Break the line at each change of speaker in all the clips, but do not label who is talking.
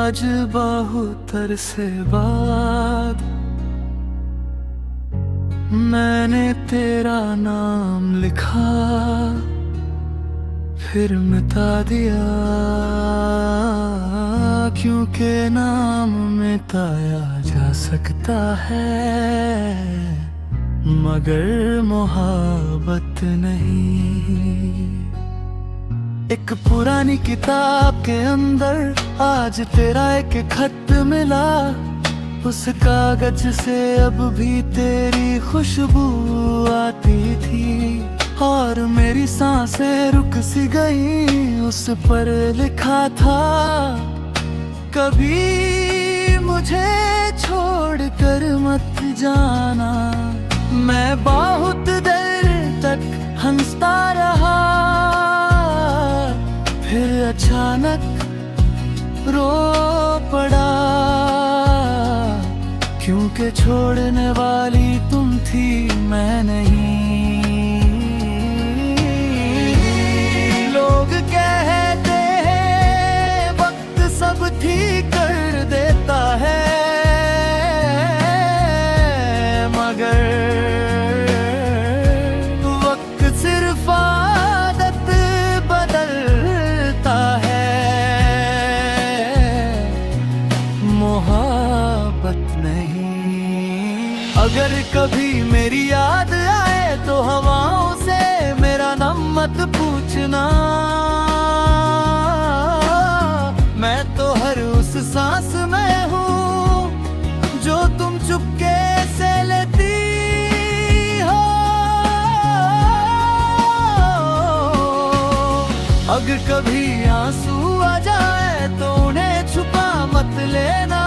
आज बहुत अरसे बाद मैंने तेरा नाम लिखा, फिर मिटा दिया, क्योंकि नाम मिटाया जा सकता है मगर मोहब्बत नहीं। एक पुरानी किताब के अंदर आज तेरा एक खत मिला, उस कागज से अब भी तेरी खुशबू आती थी और मेरी सांसें रुक सी गई। उस पर लिखा था, कभी मुझे छोड़कर मत जाना। मैं बहुत देर तक हंसता रहा, फिर अचानक रो पड़ा, क्योंकि छोड़ने वाली तुम थी, मैं नहीं। लोग कहते हैं वक्त सब ठीक कर देता है, मगर वक्त सिर्फ आदत बदलता है, मोहब्बत नहीं। अगर कभी मेरी याद आए तो हवाओं से मेरा नाम मत पूछना। मैं तो हर उस सांस में हूँ जो तुम चुपके से लेती हो। अगर कभी आंसू आ जाए तो उन्हें छुपा मत लेना,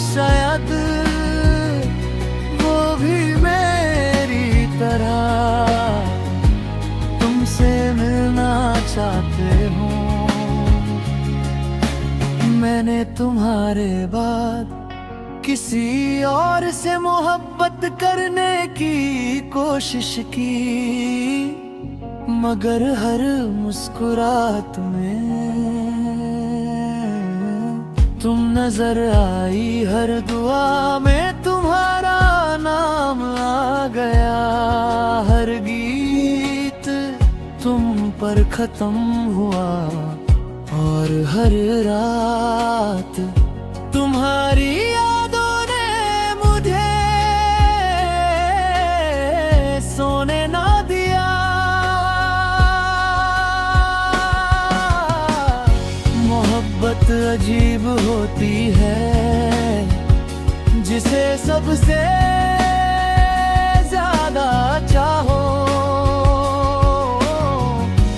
शायद वो भी मेरी तरह तुमसे मिलना चाहते हो। मैंने तुम्हारे बाद किसी और से मोहब्बत करने की कोशिश की, मगर हर मुस्कुराहट में तुम नजर आई, हर दुआ में तुम्हारा नाम आ गया। हर गीत तुम पर खत्म हुआ और हर रात तुम्हारी यादों ने मुझे सोने ना दिया। मोहब्बत अजीब होती है, जिसे सबसे ज्यादा चाहो।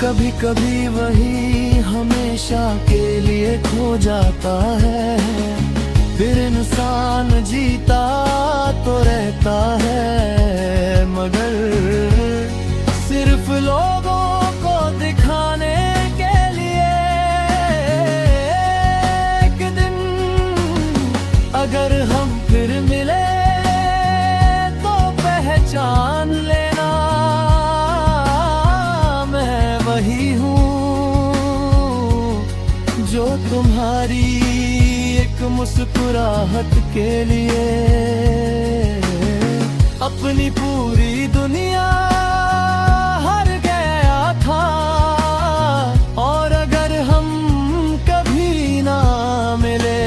कभी कभी वही हमेशा के लिए खो जाता है, फिर इंसान जीता तो रहता है, मगर सिर्फ लोगों को दिखाने के लिए। एक दिन अगर हम फिर मिले तो पहचान लेना, मैं वही हूँ जो तुम्हारी एक मुस्कुराहट के लिए अपनी पूरी दुनिया हार गया था। और अगर हम कभी ना मिले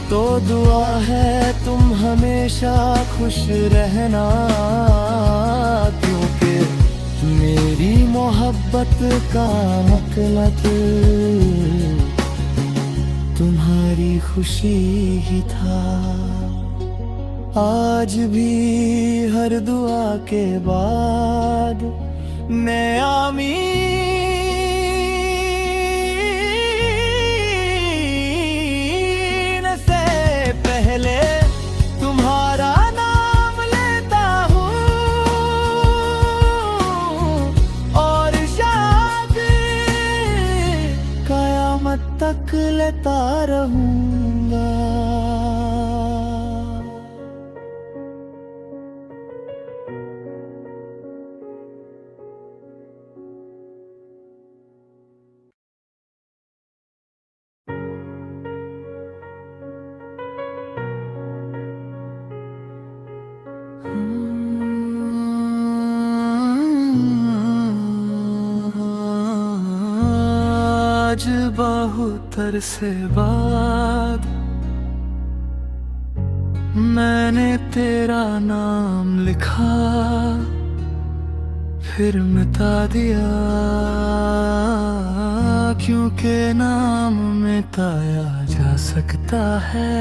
तो दुआ है तुम हमेशा खुश रहना, क्योंकि मेरी मोहब्बत का मकसद तुम्हारी खुशी ही था। आज भी हर दुआ के बाद मैं आमीन से पहले तुम्हारा नाम लेता हूँ, और शायद कयामत तक लेता रहूँगा। बहुत अरसे बाद मैंने तेरा नाम लिखा, फिर मिटा दिया, क्योंकि नाम मिटाया जा सकता है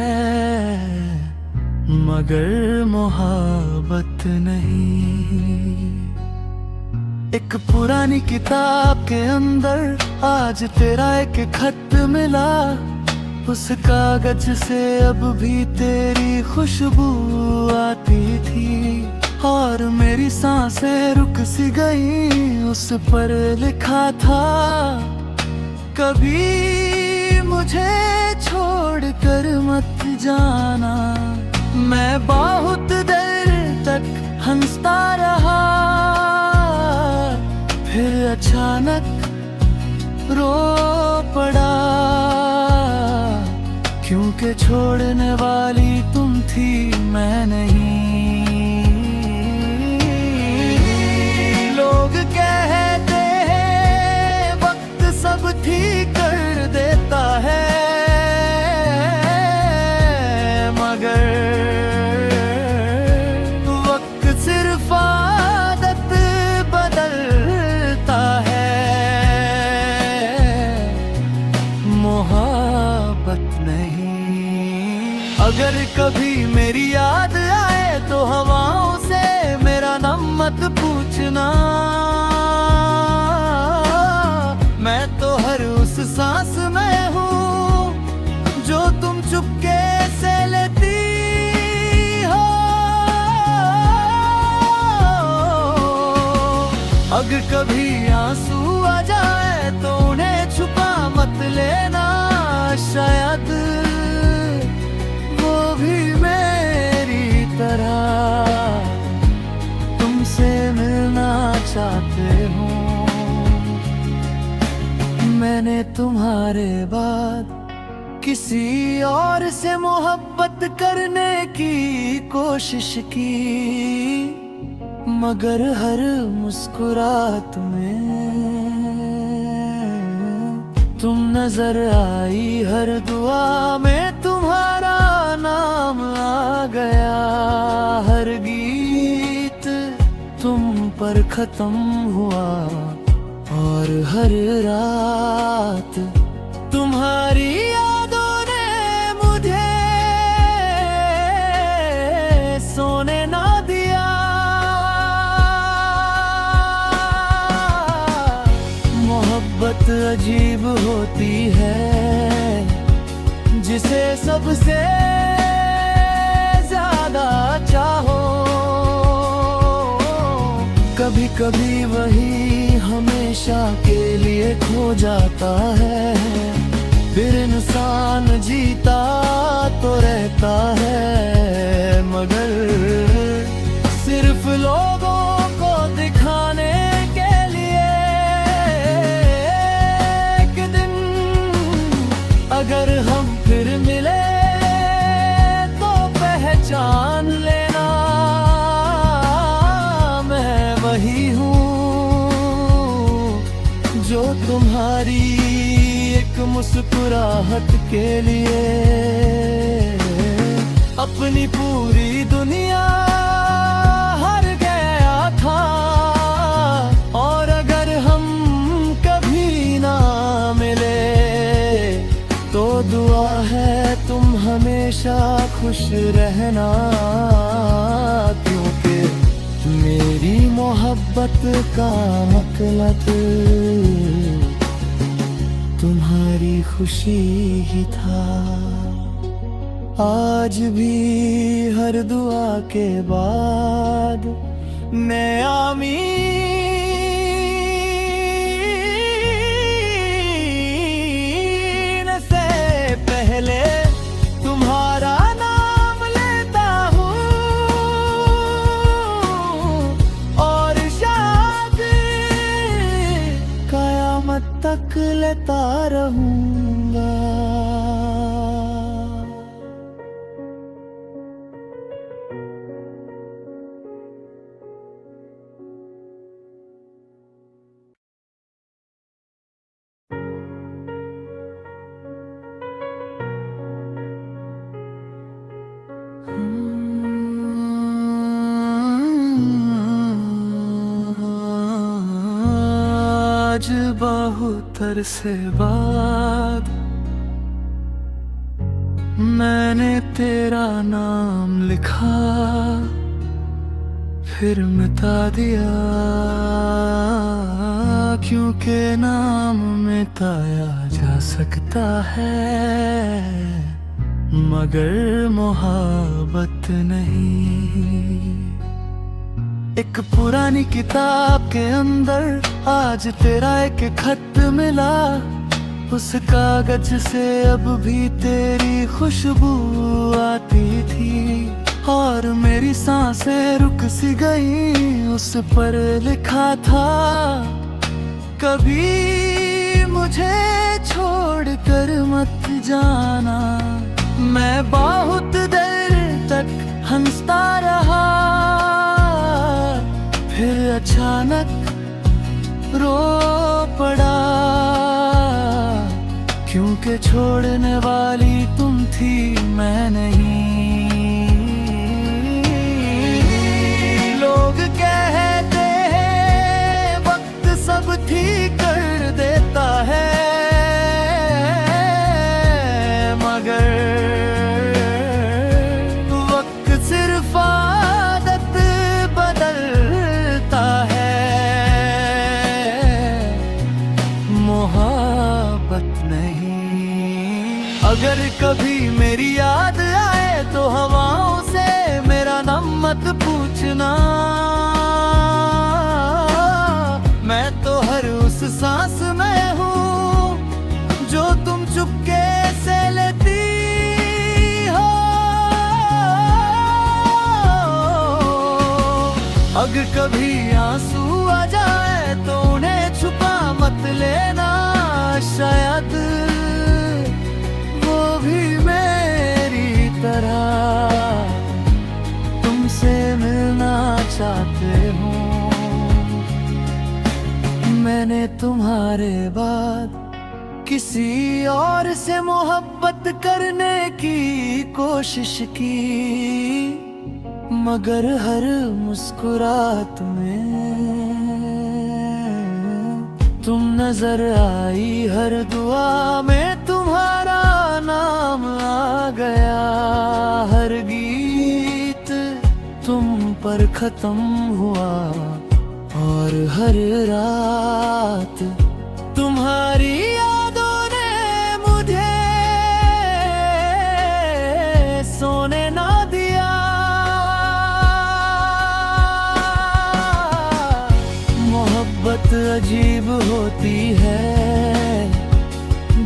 मगर मोहब्बत नहीं। एक पुरानी किताब के अंदर आज तेरा एक खत मिला, उस कागज से अब भी तेरी खुशबू आती थी, और मेरी सांसें रुक सी गई। उस पर लिखा था, कभी मुझे छोड़कर मत जाना। मैं बहुत देर तक हंसता रहा, फिर अचानक रो पड़ा, क्योंकि छोड़ने वाली तुम थी, मैं नहीं। लोग कहते हैं वक्त सब ठीक कर देता है, मगर वक्त सिर्फ आदत बदलता है, मोहब्बत नहीं। अगर कभी मेरी याद आए तो हवाओं से मेरा नाम मत पूछना। मैं तो हर उस सांस में हूँ जो तुम चुपके से लेती हो। अगर कभी आंसू आ जाए तो उन्हें छुपा मत लेना, शायद वो भी मेरी तरह तुमसे मिलना चाहते हो। मैंने तुम्हारे बाद किसी और से मोहब्बत करने की कोशिश की, मगर हर मुस्कुराहट में तुम नजर आई, हर दुआ में तुम्हारा नाम आ गया। हर गीत तुम पर खत्म हुआ, और हर रात तुम्हारी यादों ने मुझे सोने ना दिया। मोहब्बत अजीब होती है, जिसे सबसे ज्यादा चाहो। कभी कभी वही हमेशा के लिए खो जाता है, फिर इंसान जीता तो रहता है, मगर सिर्फ लोगों को दिखाने के लिए। एक दिन अगर हम फिर मिले तो पहचान लेना, मैं वही हूँ जो तुम्हारी एक मुस्कुराहट के लिए अपनी पूरी दुनिया हार गया था। और अगर हम कभी ना मिले तो दुआ है तुम हमेशा खुश रहना, क्योंकि मेरी मोहब्बत का मकसद तुम्हारी खुशी ही था। आज भी हर दुआ के बाद मैं आमीन से पहले तुम्हारा नाम लेता हूँ, और शायद कयामत तक लेता रहूँगा। दफ्तर से बाद मैंने तेरा नाम लिखा, फिर मिटा दिया, क्योंकि नाम मिटाया जा सकता है मगर मोहब्बत नहीं। एक पुरानी किताब के अंदर आज तेरा एक खत मिला, उस कागज से अब भी तेरी खुशबू आती थी, और मेरी सांसें रुक सी गई। उस पर लिखा था, कभी मुझे छोड़कर मत जाना। मैं बहुत देर तक हंसता रहा, फिर अचानक रो पड़ा, क्योंकि छोड़ने वाली तुम थी, मैं नहीं। लोग कहते हैं वक्त सब ठीक कर देता है, मगर वक्त सिर्फ आदत बदलता है, मोहब्बत नहीं। अगर कभी मेरी याद आए तो हवाओं से मेरा नाम मत पूछना। मैं तो हर उस सांस में हूँ जो तुम चुपके से लेती हो। अगर कभी आंसू आ जाए तो उन्हें छुपा मत लेना, शायद वो भी मेरी तरह तुमसे मिलना चाहते हो। मैंने तुम्हारे बाद किसी और से मोहब्बत करने की कोशिश की, मगर हर मुस्कुराहट में तुम नजर आई, हर दुआ में तुम्हारा नाम आ गया। हर गीत तुम पर खत्म हुआ, और हर रात तुम्हारी यादों ने मुझे सोने ना दिया। मोहब्बत अजीब होती है,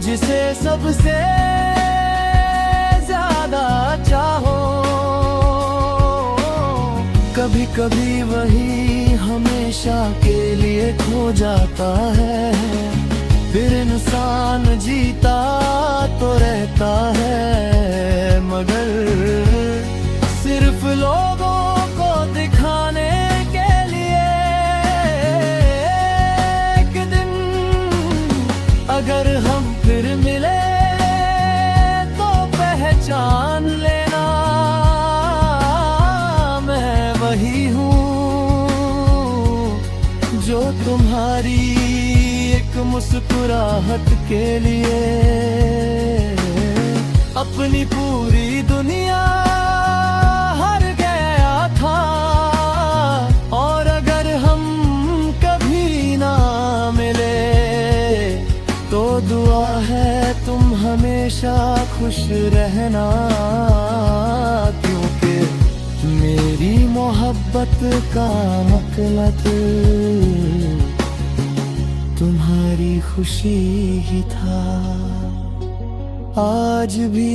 जिसे सबसे ज्यादा चाहो। कभी कभी वही हमेशा के लिए खो जाता है, फिर इंसान जीता तो रहता है, मगर सिर्फ लोगों को दिखाने के लिए। एक दिन अगर हम फिर मिले तो पहचान लेना, मैं वही हूँ जो तुम्हारी एक मुस्कुराहट के लिए अपनी पूरी दुनिया हार गया था। और अगर हम कभी ना मिले तो दुआ है तुम हमेशा खुश रहना, क्योंकि मेरी मोहब्बत का मकसद तुम्हारी खुशी ही था। आज भी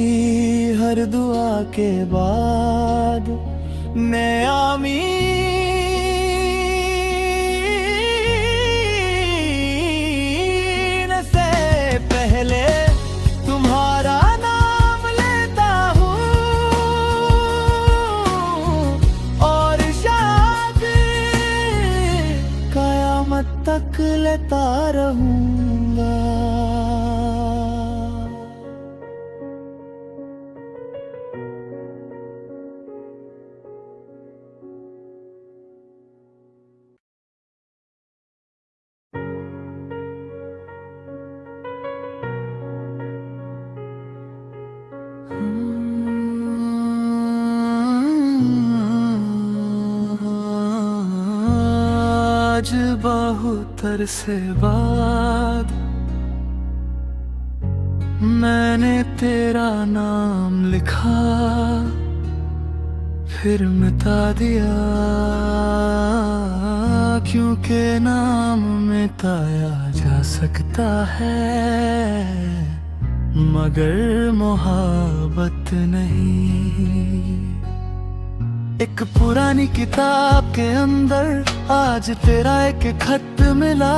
हर दुआ के बाद मैं आमीन से पहले तुम्हारा नाम लेता हूँ, और शायद कयामत तक लेता रहूँगा। आज बहुत अरसे बाद मैंने तेरा नाम लिखा, फिर मिटा दिया, क्योंकि नाम मिटाया जा सकता है मगर मोहब्बत नहीं। एक पुरानी किताब के अंदर आज तेरा एक खत मिला,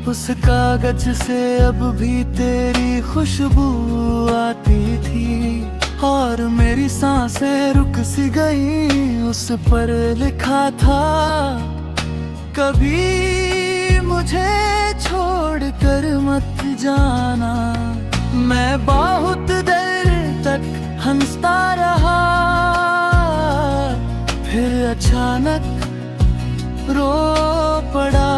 उस कागज से अब भी तेरी खुशबू आती थी, और मेरी सांसें रुक सी गई। उस पर लिखा था, कभी मुझे छोड़कर मत जाना। मैं बहुत देर तक हंसता रहा, फिर अचानक रो पड़ा,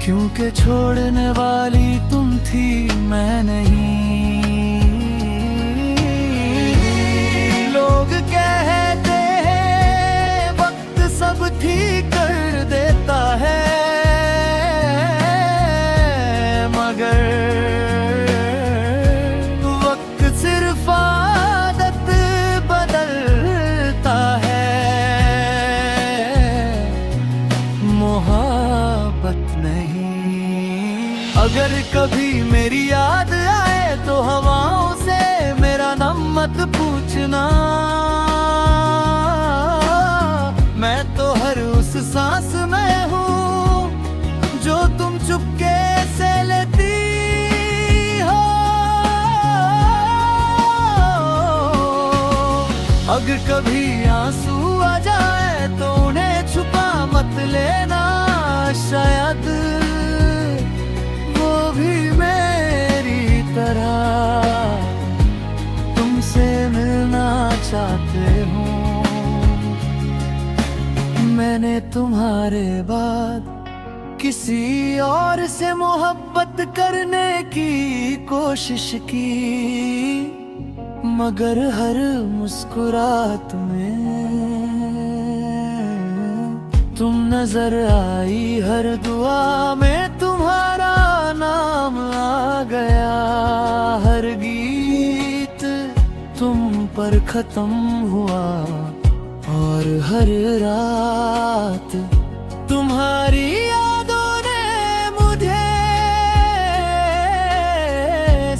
क्योंकि छोड़ने वाली तुम थी, मैं नहीं। लोग कहते हैं वक्त सब ठीक कर देता है, मगर वक्त सिर्फ आदत बदलता है, मोहब्बत नहीं। अगर कभी मेरी याद आए तो हवाओं से मेरा नाम मत पूछना। मैं तो हर उस सांस में हूँ जो तुम चुपके से लेती हो। अगर कभी आंसू आ जाए तो उन्हें छुपा मत लेना, शायद वो भी मेरी तरह तुमसे मिलना चाहते हो। मैंने तुम्हारे बाद किसी और से मोहब्बत करने की कोशिश की, मगर हर मुस्कुराहट में तुम नजर आई, हर दुआ में तुम्हारा नाम आ गया। हर गीत तुम पर खत्म हुआ, और हर रात तुम्हारी यादों ने मुझे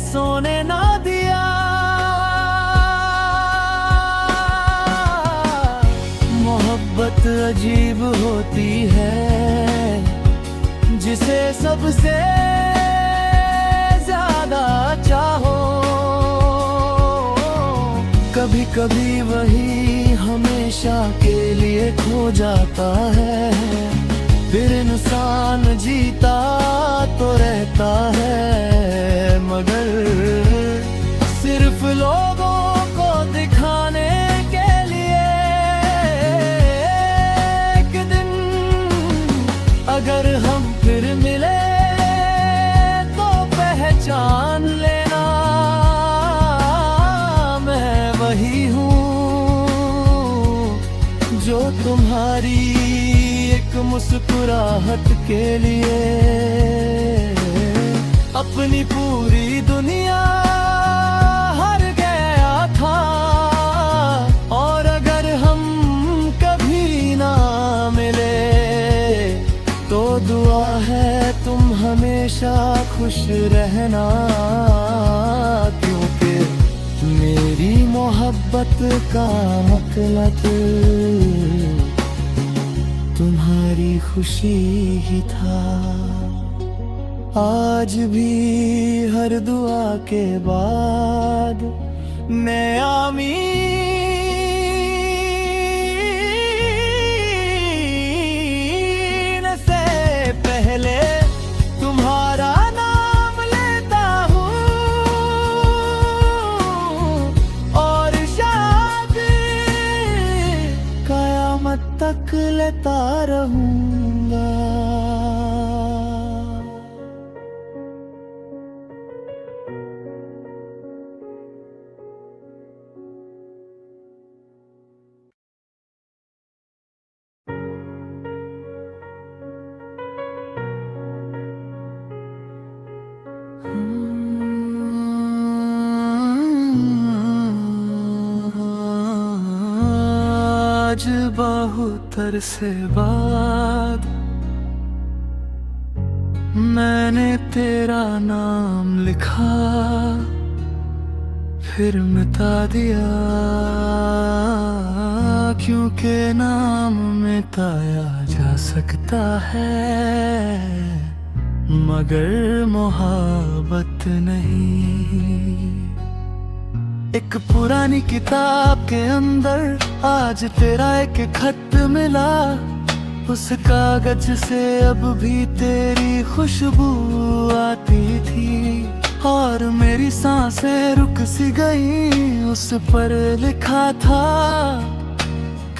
सोने ना दिया। मोहब्बत अजीब होती है, जिसे सबसे ज्यादा चाहो। कभी कभी वही हमेशा के लिए खो जाता है, फिर इंसान जीता तो रहता है, मगर सिर्फ लोगों को दिखाने के लिए। एक दिन अगर हम फिर मिले तो पहचान लेना, मैं वही हूँ जो तुम्हारी एक मुस्कुराहट के लिए अपनी पूरी दुनिया हार गया था। और अगर हम कभी ना मिले तो दुआ है तुम हमेशा खुश रहना, क्योंकि मेरी मोहब्बत का मतलब तुम्हारी खुशी ही था। आज भी हर दुआ के बाद मैं आमीन से पहले तुम्हारा नाम लेता हूँ, और शायद कयामत तक लेता रहूँगा। आज बहुत अरसे बाद मैंने तेरा नाम लिखा, फिर मिटा दिया, क्योंकि नाम मिटाया जा सकता है मगर मोहब्बत नहीं। एक पुरानी किताब के अंदर आज तेरा एक खत मिला, उस कागज से अब भी तेरी खुशबू आती थी और मेरी सांसें रुक सी गई। उस पर लिखा था,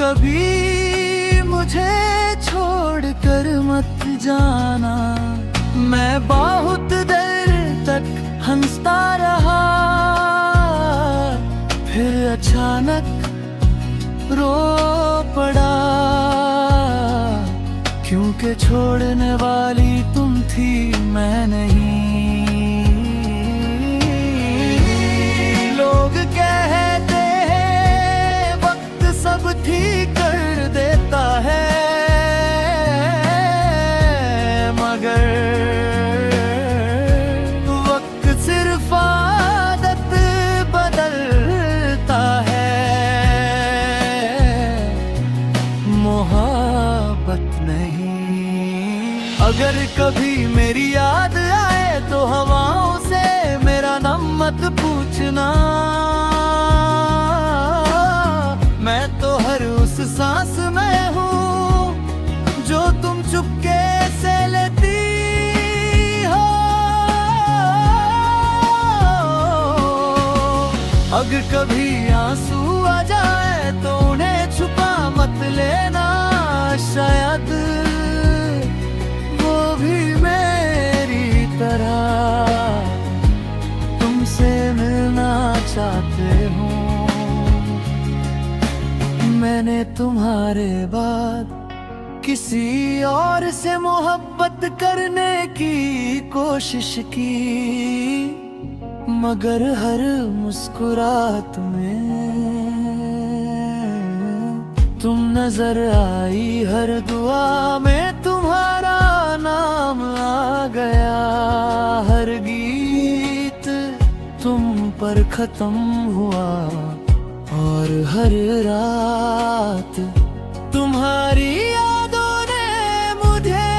कभी मुझे छोड़कर मत जाना। मैं बहुत देर तक हंसता रहा, फिर अचानक रो पड़ा, क्योंकि छोड़ने वाली तुम थी, मैं नहीं। लोग कहते हैं वक्त सब ठीक कर देता है, मगर वक्त सिर्फ आदत बदलता है, मोहब्बत नहीं। अगर कभी मेरी याद आए तो हवाओं से मेरा नाम मत पूछना। मैं तो हर उस सांस में हूँ जो तुम चुपके से लेती हो। अगर कभी आंसू आ जाए तो उन्हें छुपा मत लेना, शायद वो भी मेरी तरह तुमसे मिलना चाहते हो। मैंने तुम्हारे बाद किसी और से मोहब्बत करने की कोशिश की, मगर हर मुस्कुराहट में तुम नजर आई, हर दुआ में तुम्हारा नाम आ गया। हर गीत तुम पर खत्म हुआ और हर रात तुम्हारी यादों ने मुझे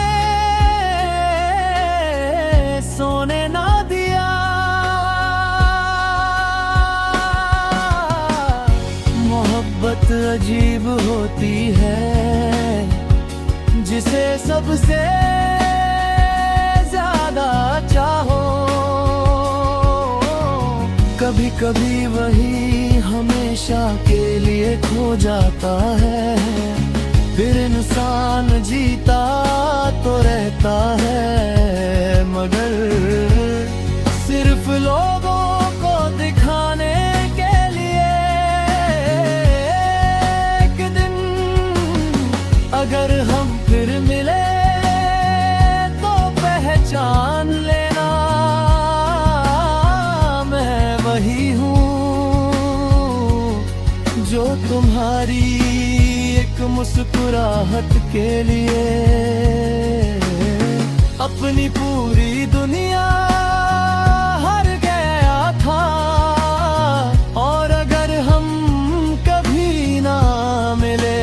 सोने ना दिया। मोहब्बत अजीब होती है, जिसे सबसे ज्यादा चाहो। कभी कभी वही हमेशा के लिए खो जाता है, फिर इंसान जीता तो रहता है, मगर सिर्फ लोगों को दिखाने के लिए। एक दिन अगर हम फिर मिले तो पहचान लेना, मैं वही हूँ जो तुम्हारी एक मुस्कुराहट के लिए अपनी पूरी दुनिया हार गया था। और अगर हम कभी ना मिले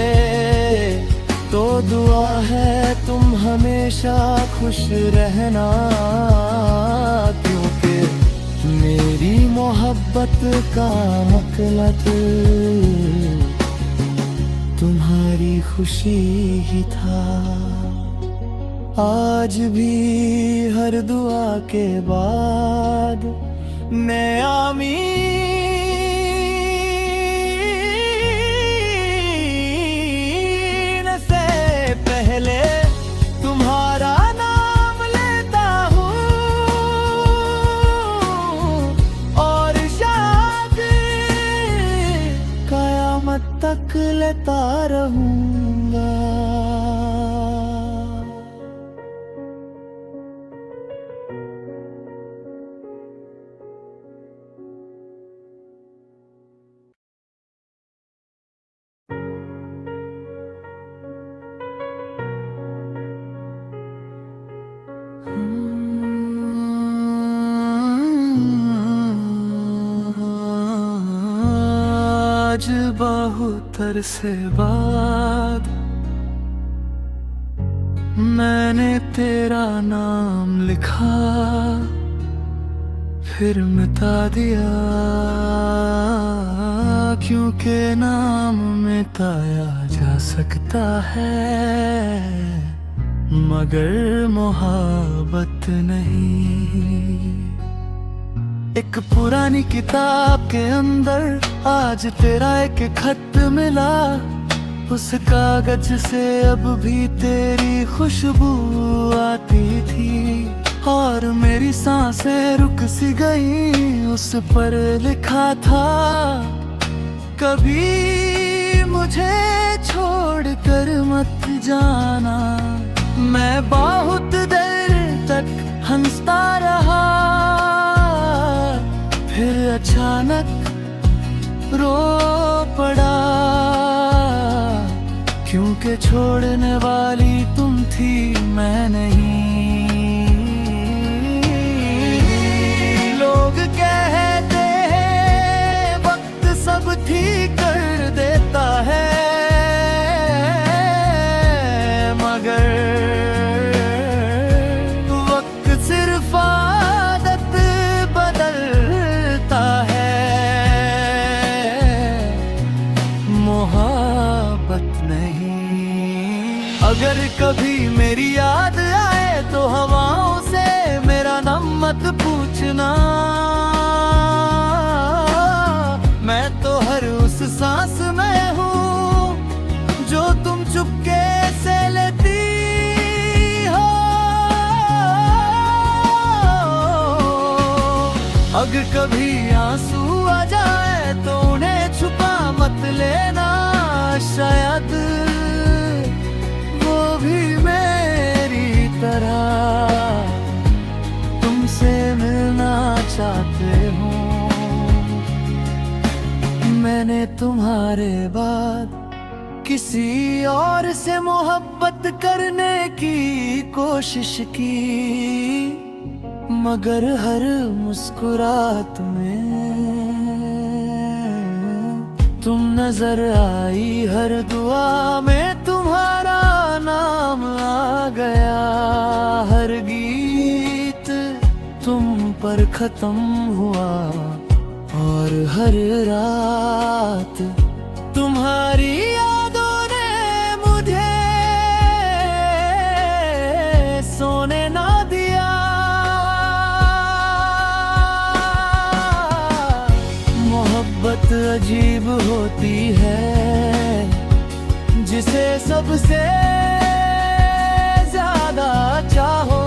तो दुआ है तुम हमेशा खुश रहना, क्योंकि मेरी मोहब्बत का मकसद तुम्हारी खुशी ही था। आज भी हर दुआ के बाद मैं आमीन से पहले तुम्हारा नाम लेता हूँ, और शायद कयामत तक लेता रहूँगा। आज बहुत अरसे बाद मैंने तेरा नाम लिखा, फिर मिटा दिया, क्योंकि नाम मिटाया जा सकता है मगर मोहब्बत नहीं। एक पुरानी किताब के अंदर आज तेरा एक खत मिला, उस कागज से अब भी तेरी खुशबू आती थी, और मेरी सांसें रुक सी गई। उस पर लिखा था, कभी मुझे छोड़कर मत जाना। मैं बहुत देर तक हंसता रहा, फिर अचानक रो पड़ा, क्योंकि छोड़ने वाली तुम थी, मैं नहीं। लोग कहते हैं वक्त सब ठीक कर देता है, मगर वक्त सिर्फ आदत बदलता है, मोहब्बत नहीं। अगर कभी मेरी याद आए तो हवाओं से मेरा नाम मत पूछना। मैं तो हर उस सांस में हूँ जो तुम चुपके से लेती हो। अगर कभी आंसू आ जाए तो उन्हें छुपा मत लेना, शायद वो भी मेरी तरह तुमसे मिलना चाहते हो। मैंने तुम्हारे बाद किसी और से मोहब्बत करने की कोशिश की, मगर हर मुस्कुराहट में तुम नजर आई, हर दुआ में तुम्हारा नाम आ गया। हर गीत तुम पर खत्म हुआ, और हर रात तुम्हारी यादों ने मुझे सोने ना दिया। मोहब्बत अजीब होती है, जिसे सबसे ज्यादा चाहो।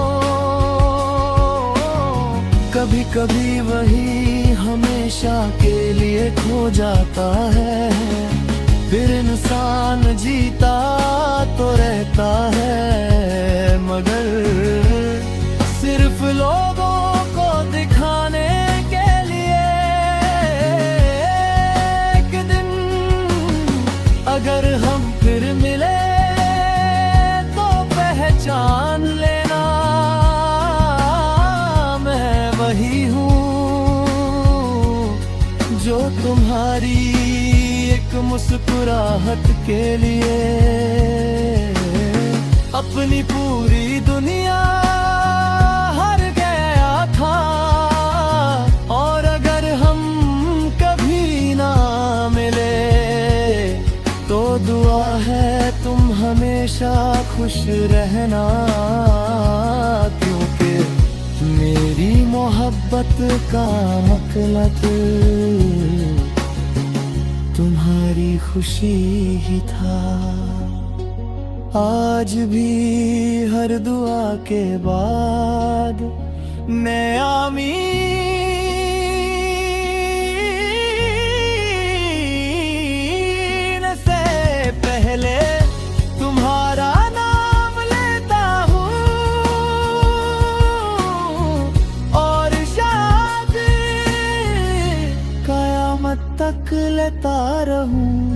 कभी कभी वही हमेशा के लिए खो जाता है, फिर इंसान जीता तो रहता है, मगर सिर्फ लोगों को दिखाने के लिए। एक दिन अगर हम फिर मिले तो पहचान लेना, मैं वही हूँ जो तुम्हारी एक मुस्कुराहट के लिए अपनी पूरी दुनिया हार गया था। और अगर हम कभी ना मिले तो दुआ है तुम हमेशा खुश रहना, क्योंकि मेरी मोहब्बत का मकसद तुम्हारी खुशी ही था। आज भी हर दुआ के बाद मैं आमीन से पहले तुम्हारा नाम लेता हूँ, और शायद कयामत तक लेता रहूं।